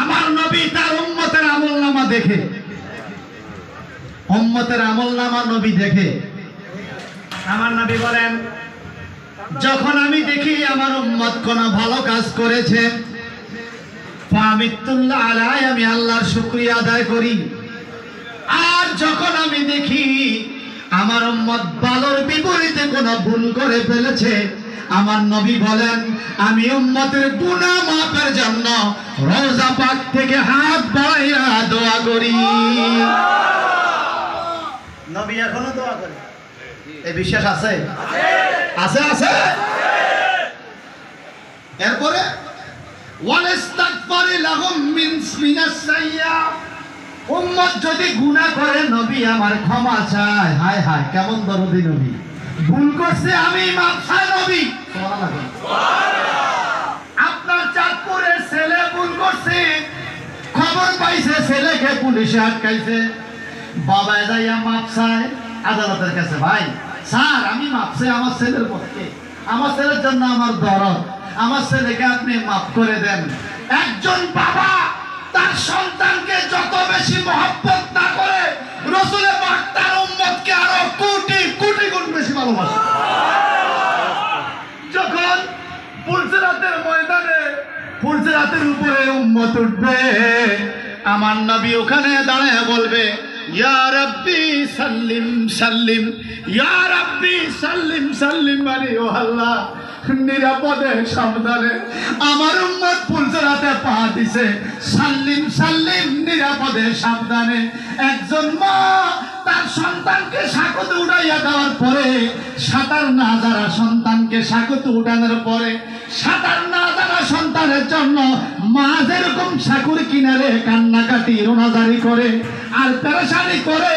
আমার নবী তার উম্মতের আমলনামা দেখে, উম্মতের আমলনামা নবী দেখে। আমার নবী বলেন, যখন আমি দেখি আমার উম্মত কোন ভালো কাজ করেছে, ফামিতুল্লাহ আলাই, আমি আল্লাহর শুকরিয়া আদায় করি। আর যখন আমি দেখি আমার উম্মত ভালোর বিপরীতে কোন ভুল করে ফেলেছে, আমার নবী বলেন আমি উম্মতের গুনাহ মাফের জন্য রওজা পাক থেকে হাত বাড়াইয়া দোয়া করি। নবী এখনো দোয়া করে, এই বিশ্বাস আছে? আছে আছে। এরপরে ওয়ালাস্তাগফারি লাহুম মিনাস সাইয়্যা, উম্মত যদি গুনাহ করে নবী আমার ক্ষমা চায়। হায় হায়, কেমন দরদি নবী! ভুল করছে আমি মাফ চাই নবী। আপনার চাঁদপুরের ছেলে ভুল করছে, খবর পাইছে ছেলেকে পুলিশে আটকাইছে, বাবা যাইয়া মাফ চায় আদালতের কাছে, ভাই স্যার আমি মাফ চাই আমার ছেলের পক্ষে, আমার ছেলের জন্য আমার দরদ, আমার ছেলেকে আপনি মাফ করে দেন। একজন বাবা তার সন্তানকে যত বেশি মহব্বত না করে, রাসূল পাক তার উম্মতকে আরো কোটি কোটি গুণ বেশি ভালোবাসে। যখন পুলসিরাতের ময়দানে পুলসিরাতের উপরে উম্মত উঠবে, আমার নবী ওখানে দাঁড়ায় বলবে, ইয়া রাব্বি সাল্লিম সাল্লিম, ইয়া রাব্বি সাল্লিম সাল্লিম, মানে ও আল্লাহ নিরাপদে সাবধানে আমার উম্মত পুলসিরাতে পা দিছে, সাল্লিম সাল্লিম, নিরাপদে সাবধানে। একজন মা তার সন্তানকে সাকুতে উঠাইয়া দেওয়ার পরে, সাঁতার না জানা সন্তানকে সাকুতে উঠানোর পরে, সাঁতার না জানা সন্তানের জন্য মা যেরকম সাকুর কিনারে কান্নাকাটি রোনাজারি করে আর পেরেশানি করে,